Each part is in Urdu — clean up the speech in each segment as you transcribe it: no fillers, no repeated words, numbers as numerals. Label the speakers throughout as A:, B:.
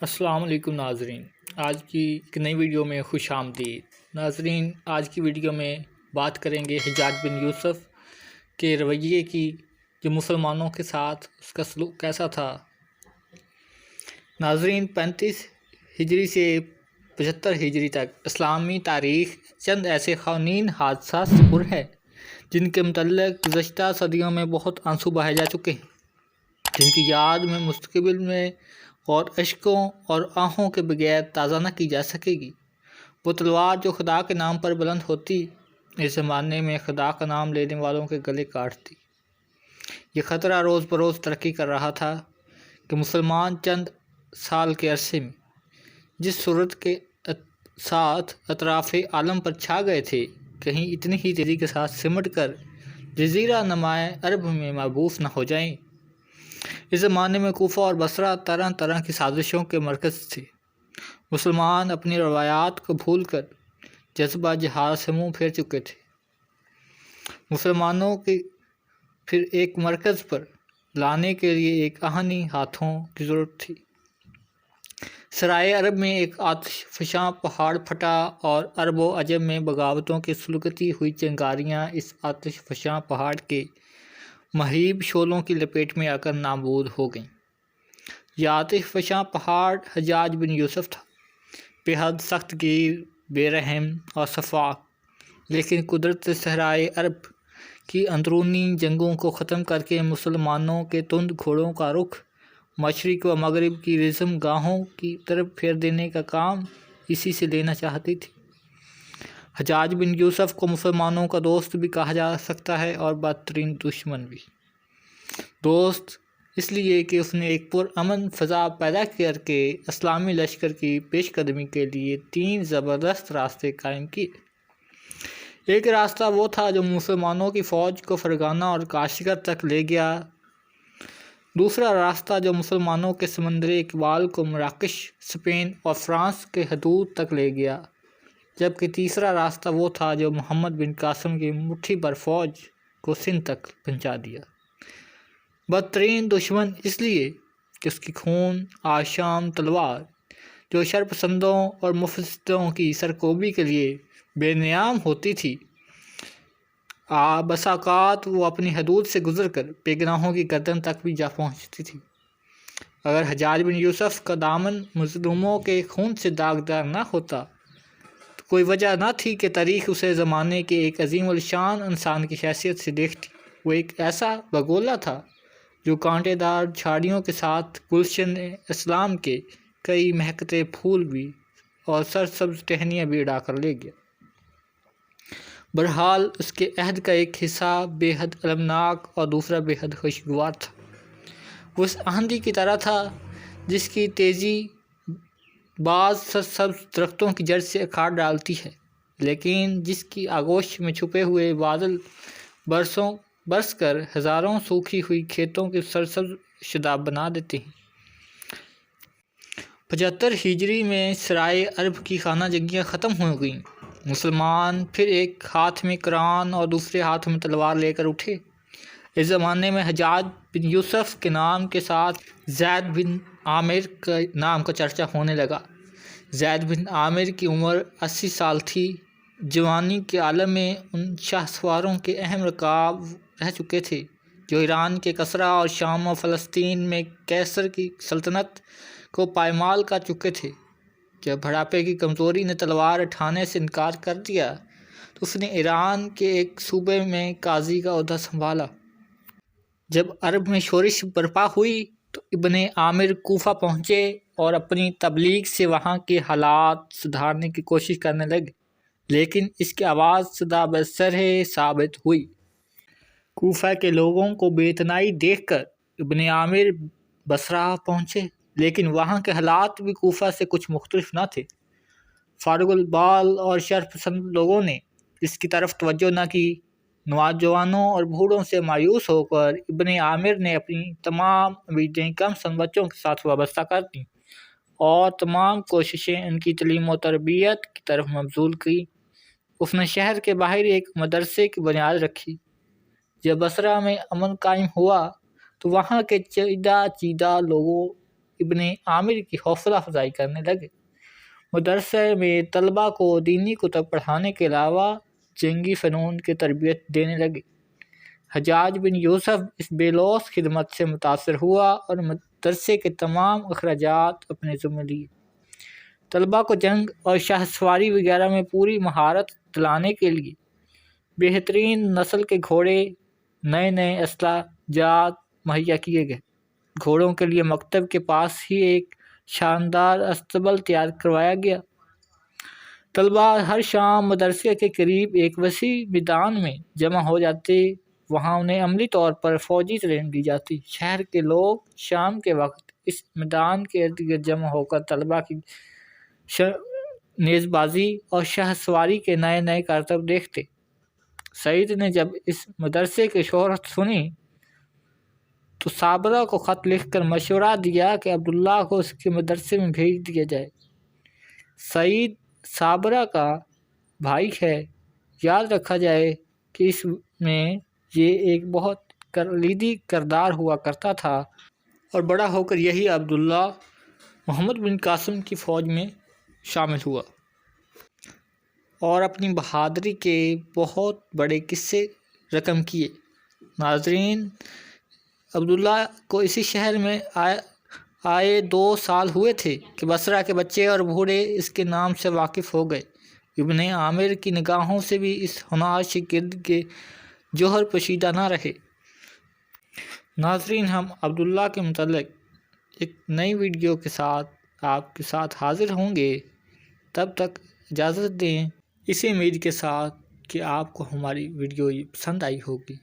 A: السلام علیکم ناظرین، آج کی ایک نئی ویڈیو میں خوش آمدید۔ ناظرین، آج کی ویڈیو میں بات کریں گے حجاج بن یوسف کے رویے کی، جو مسلمانوں کے ساتھ اس کا سلوک کیسا تھا۔ ناظرین، 35 ہجری سے 75 ہجری تک اسلامی تاریخ چند ایسے خونین حادثات سے پر ہے جن کے متعلق گزشتہ صدیوں میں بہت آنسو بہائے جا چکے ہیں، جن کی یاد میں مستقبل میں اور اشکوں اور آہوں کے بغیر تازہ نہ کی جا سکے گی۔ وہ تلوار جو خدا کے نام پر بلند ہوتی، اس زمانے میں خدا کا نام لینے والوں کے گلے کاٹتی۔ یہ خطرہ روز بروز ترقی کر رہا تھا کہ مسلمان چند سال کے عرصے میں جس صورت کے ساتھ اطراف عالم پر چھا گئے تھے، کہیں اتنی ہی تیزی کے ساتھ سمٹ کر جزیرہ نمائے عرب میں مبعوث نہ ہو جائیں۔ اس زمانے میں کوفہ اور بصرہ طرح طرح کی سازشوں کے مرکز تھے۔ مسلمان اپنی روایات کو بھول کر جذبہ جہاد سے منہ پھیر چکے تھے۔ مسلمانوں کی پھر ایک مرکز پر لانے کے لیے ایک آہنی ہاتھوں کی ضرورت تھی۔ سرائے عرب میں ایک آتش فشاں پہاڑ پھٹا اور عرب و عجم میں بغاوتوں کی سلگتی ہوئی چنگاریاں اس آتش فشاں پہاڑ کے مہیب شعلوں کی لپیٹ میں آ کر نابود ہو گئیں۔ یہ آتش فشاں پہاڑ حجاج بن یوسف تھا، بے حد سخت گیر، بے رحم اور شفاق، لیکن قدرت صحرائے عرب کی اندرونی جنگوں کو ختم کر کے مسلمانوں کے تند گھوڑوں کا رخ مشرق و مغرب کی رزم گاہوں کی طرف پھیر دینے کا کام اسی سے لینا چاہتی تھی۔ حجاج بن یوسف کو مسلمانوں کا دوست بھی کہا جا سکتا ہے اور بدترین دشمن بھی۔ دوست اس لیے کہ اس نے ایک پرامن فضا پیدا کر کے اسلامی لشکر کی پیش قدمی کے لیے 3 زبردست راستے قائم کیے۔ ایک راستہ وہ تھا جو مسلمانوں کی فوج کو فرغانہ اور کاشغر تک لے گیا۔ دوسرا راستہ جو مسلمانوں کے سمندر اقبال کو مراکش، اسپین اور فرانس کے حدود تک لے گیا، جبکہ تیسرا راستہ وہ تھا جو محمد بن قاسم کی مٹھی بھر فوج کو سندھ تک پہنچا دیا۔ بدترین دشمن اس لیے کہ اس کی خون آشام تلوار، جو شرپسندوں اور مفسدوں کی سرکوبی کے لیے بے نیام ہوتی تھی، بسا اوقات وہ اپنی حدود سے گزر کر بے گناہوں کی گردن تک بھی جا پہنچتی تھی۔ اگر حجاج بن یوسف کا دامن مظلوموں کے خون سے داغدار نہ ہوتا تو کوئی وجہ نہ تھی کہ تاریخ اسے زمانے کے ایک عظیم الشان انسان کی حیثیت سے دیکھتی۔ وہ ایک ایسا بگولا تھا جو کانٹے دار جھاڑیوں کے ساتھ گلشن اسلام کے کئی مہکتے پھول بھی اور سرسبز ٹہنیاں بھی اڑا کر لے گیا۔ بہرحال اس کے عہد کا ایک حصہ بے حد المناک اور دوسرا بے حد خوشگوار تھا۔ وہ اس آندھی کی طرح تھا جس کی تیزی بعض سرسبز درختوں کی جڑ سے اکھاڑ ڈالتی ہے، لیکن جس کی آغوش میں چھپے ہوئے بادل برس کر ہزاروں سوکھی ہوئی کھیتوں کی سرسبز شداب بنا دیتے ہیں۔ 75 ہجری میں سرائے عرب کی خانہ جنگیاں ختم ہو گئیں۔ مسلمان پھر ایک ہاتھ میں قرآن اور دوسرے ہاتھ میں تلوار لے کر اٹھے۔ اس زمانے میں حجاج بن یوسف کے نام کے ساتھ زید بن عامر کے نام کا چرچا ہونے لگا۔ زید بن عامر کی عمر 80 سال تھی۔ جوانی کے عالم میں ان شاہ سواروں کے اہم رکاب رہ چکے تھے جو ایران کے کسریٰ اور شام و فلسطین میں قیصر کی سلطنت کو پائمال کر چکے تھے۔ جب بڑھاپے کی کمزوری نے تلوار اٹھانے سے انکار کر دیا تو اس نے ایران کے ایک صوبے میں قاضی کا عہدہ سنبھالا۔ جب عرب میں شورش برپا ہوئی تو ابن عامر کوفہ پہنچے اور اپنی تبلیغ سے وہاں کے حالات سدھارنے کی کوشش کرنے لگے، لیکن اس کی آواز صدا بسرہ ثابت ہوئی۔ کوفہ کے لوگوں کو بے اتنائی دیکھ کر ابن عامر بصرہ پہنچے، لیکن وہاں کے حالات بھی کوفہ سے کچھ مختلف نہ تھے۔ فارغ البال اور شرپسند لوگوں نے اس کی طرف توجہ نہ کی۔ نوجوانوں اور بوڑھوں سے مایوس ہو کر ابن عامر نے اپنی تمام امیدیں کم سن بچوں کے ساتھ وابستہ کر دیں اور تمام کوششیں ان کی تعلیم و تربیت کی طرف مبذول کی۔ اس نے شہر کے باہر ایک مدرسے کی بنیاد رکھی۔ جب بصرہ میں امن قائم ہوا تو وہاں کے چیدہ لوگوں ابن عامر کی حوصلہ افزائی کرنے لگے۔ مدرسے میں طلباء کو دینی کتب پڑھانے کے علاوہ جنگی فنون کی تربیت دینے لگے۔ حجاج بن یوسف اس بے لوث خدمت سے متاثر ہوا اور مدرسے کے تمام اخراجات اپنے ذمہ لیے۔ طلباء کو جنگ اور شاہ سواری وغیرہ میں پوری مہارت دلانے کے لیے بہترین نسل کے گھوڑے، نئے نئے اسلحہ جات مہیا کیے گئے۔ گھوڑوں کے لیے مکتب کے پاس ہی ایک شاندار استبل تیار کروایا گیا۔ طلباء ہر شام مدرسے کے قریب ایک وسیع میدان میں جمع ہو جاتے، وہاں انہیں عملی طور پر فوجی ٹریننگ دی جاتی۔ شہر کے لوگ شام کے وقت اس میدان کے ارد گرد جمع ہو کر طلباء کی نیز بازی اور شاہ سواری کے نئے نئے کرتب دیکھتے۔ سعید نے جب اس مدرسے کی شہرت سنی تو صابرہ کو خط لکھ کر مشورہ دیا کہ عبداللہ کو اس کے مدرسے میں بھیج دیا جائے۔ سعید صابرہ کا بھائی ہے، یاد رکھا جائے کہ اس میں یہ ایک بہت کلیدی کردار ہوا کرتا تھا اور بڑا ہو کر یہی عبداللہ محمد بن قاسم کی فوج میں شامل ہوا اور اپنی بہادری کے بہت بڑے قصے رقم کیے۔ ناظرین، عبداللہ کو اسی شہر میں آئے 2 سال ہوئے تھے کہ بصرہ کے بچے اور بوڑھے اس کے نام سے واقف ہو گئے۔ ابن عامر کی نگاہوں سے بھی اس ہنار شگرد کے جوہر پوشیدہ نہ رہے۔ ناظرین، ہم عبداللہ کے متعلق ایک نئی ویڈیو کے ساتھ آپ کے ساتھ حاضر ہوں گے۔ تب تک اجازت دیں، اسی امید کے ساتھ کہ آپ کو ہماری ویڈیو پسند آئی ہوگی۔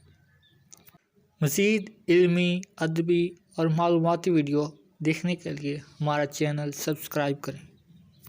A: مزید علمی، ادبی اور معلوماتی ویڈیو دیکھنے کے لیے ہمارا چینل سبسکرائب کریں۔